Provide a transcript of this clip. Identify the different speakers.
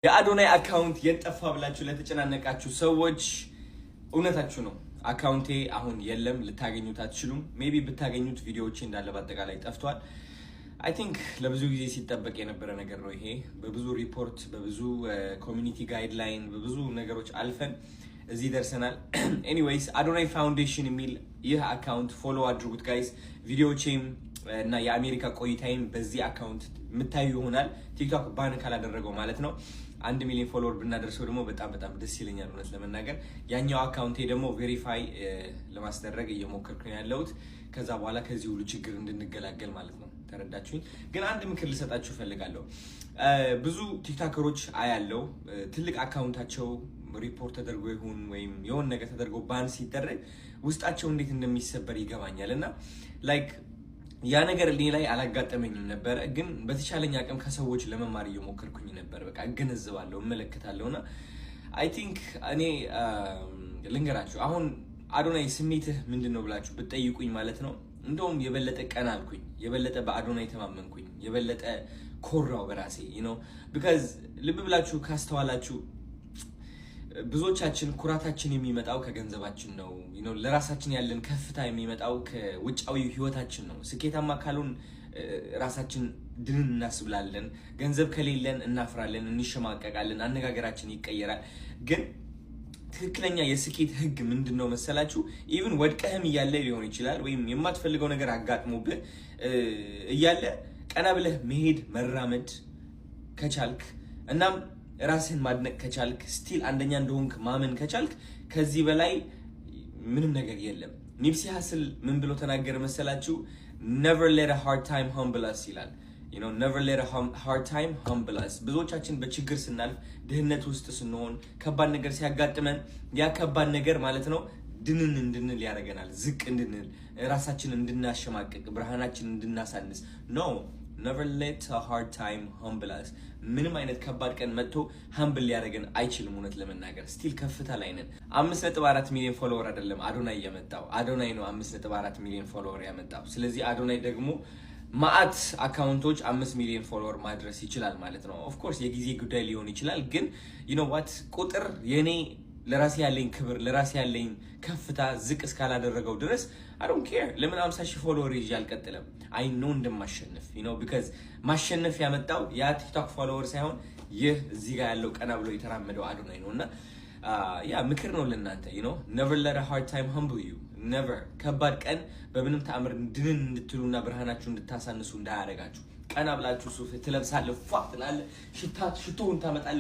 Speaker 1: የአዶናይ አካውንት የጠፋ ብላችሁ ለተጨናነቃችሁ ሰዎች እውነታችሁ ነው። አካውንቴ አሁን የለም፣ ልታገኙት አትችሉም። ሜቢ ብታገኙት ቪዲዮዎቼ እንዳለ በአጠቃላይ ጠፍቷል። አይ ቲንክ ለብዙ ጊዜ ሲጠበቅ የነበረ ነገር ነው ይሄ። በብዙ ሪፖርት፣ በብዙ ኮሚኒቲ ጋይድላይን፣ በብዙ ነገሮች አልፈን እዚህ ደርሰናል። ኤኒዌይስ አዶናይ ፋውንዴሽን የሚል ይህ አካውንት ፎሎ አድርጉት ጋይስ። ቪዲዮዎቼም እና የአሜሪካ ቆይታዬም በዚህ አካውንት የምታዩ ይሆናል። ቲክቶክ ባን ካላደረገው ማለት ነው። 1 ሚሊዮን ፎሎወር ብናደርሰው ደግሞ በጣም ደስ ይለኛል እውነት ለመናገር። ያኛው አካውንቴ ደግሞ ቬሪፋይ ለማስደረግ እየሞከርኩኝ ያለሁት ከዛ በኋላ ከዚህ ሁሉ ችግር እንድንገላገል ማለት ነው። ተረዳችሁኝ? ግን አንድ ምክር ልሰጣችሁ ፈልጋለሁ። ብዙ ቲክቶከሮች አያለው ትልቅ አካውንታቸው ሪፖርት ተደርጎ ይሁን ወይም የሆነ ነገር ተደርጎ ባን ሲደረግ ውስጣቸው እንዴት እንደሚሰበር ይገባኛል። እና ላይክ ያ ነገር እኔ ላይ አላጋጠመኝም ነበር፣ ግን በተቻለኝ አቅም ከሰዎች ለመማር እየሞከርኩኝ ነበር። በቃ እገነዘባለሁ፣ እመለከታለሁና አይ ቲንክ እኔ ልንገራችሁ አሁን አዶናይ ስሜትህ ምንድነው ብላችሁ ብትጠይቁኝ ማለት ነው እንደውም የበለጠ ቀና አልኩኝ፣ የበለጠ በአዶናይ ተማመንኩኝ፣ የበለጠ ኮራው በራሴ ቢካዝ ልብ ብላችሁ ካስተዋላችሁ ብዙዎቻችን ኩራታችን የሚመጣው ከገንዘባችን ነው። ለራሳችን ያለን ከፍታ የሚመጣው ከውጫዊ ህይወታችን ነው። ስኬታማ ካሉን ራሳችን ድንን እናስብላለን። ገንዘብ ከሌለን እናፍራለን፣ እንሸማቀቃለን፣ አነጋገራችን ይቀየራል። ግን ትክክለኛ የስኬት ህግ ምንድነው መሰላችሁ? ኢቭን ወድቀህም እያለ ሊሆን ይችላል ወይም የማትፈልገው ነገር አጋጥሞብህ እያለ ቀና ብለህ መሄድ መራመድ ከቻልክ እናም ራስህን ማድነቅ ከቻልክ ስቲል አንደኛ እንደሆንክ ማመን ከቻልክ ከዚህ በላይ ምንም ነገር የለም። ኒፕሲ ሀስል ምን ብሎ ተናገረ መሰላችሁ? never let a hard time humble us ይላል። never let a hard time humble us። ብዙዎቻችን በችግር ስናልፍ፣ ድህነት ውስጥ ስንሆን፣ ከባድ ነገር ሲያጋጥመን ያ ከባድ ነገር ማለት ነው ድንን እንድንል ያደርገናል፣ ዝቅ እንድንል፣ ራሳችን እንድናሸማቅቅ፣ ብርሃናችን እንድናሳንስ ነው። never let a hard time humble us። ምንም አይነት ከባድ ቀን መጥቶ humble ሊያደርገን አይችልም። እውነት ለመናገር ስቲል ከፍታ ላይ ነን። 5.4 ሚሊዮን ፎሎወር አይደለም አዶናይ ያመጣው፣ አዶናይ ነው 5.4 ሚሊዮን ፎሎወር ያመጣው። ስለዚህ አዶናይ ደግሞ ማአት አካውንቶች 5 ሚሊዮን ፎሎወር ማድረስ ይችላል ማለት ነው። ኦፍ ኮርስ የጊዜ ጉዳይ ሊሆን ይችላል፣ ግን what ቁጥር የኔ ለራሴ ያለኝ ክብር፣ ለራሴ ያለኝ ከፍታ ዝቅ እስካላደረገው ድረስ I don't care። ለምን 50,000 ፎሎወር ይዤ አልቀጥልም? አይ ኖ እንደማሸነፍ because ማሸነፍ ያመጣው ያ ቲክቶክ ፎሎወር ሳይሆን ይህ እዚህ ጋር ያለው ቀና ብሎ የተራመደው አዶናይ ነውና ያ ምክር ነው ለእናንተ never let a hard time humble you። never ከባድ ቀን በምንም ተአምር ድንን እንድትሉና ብርሃናችሁ እንድታሳንሱ እንዳያረጋችሁ። ቀና ብላችሁ ሱፍ ትለብሳለህ፣ ፏ ትላለህ፣ ሽቶውን ታመጣለህ።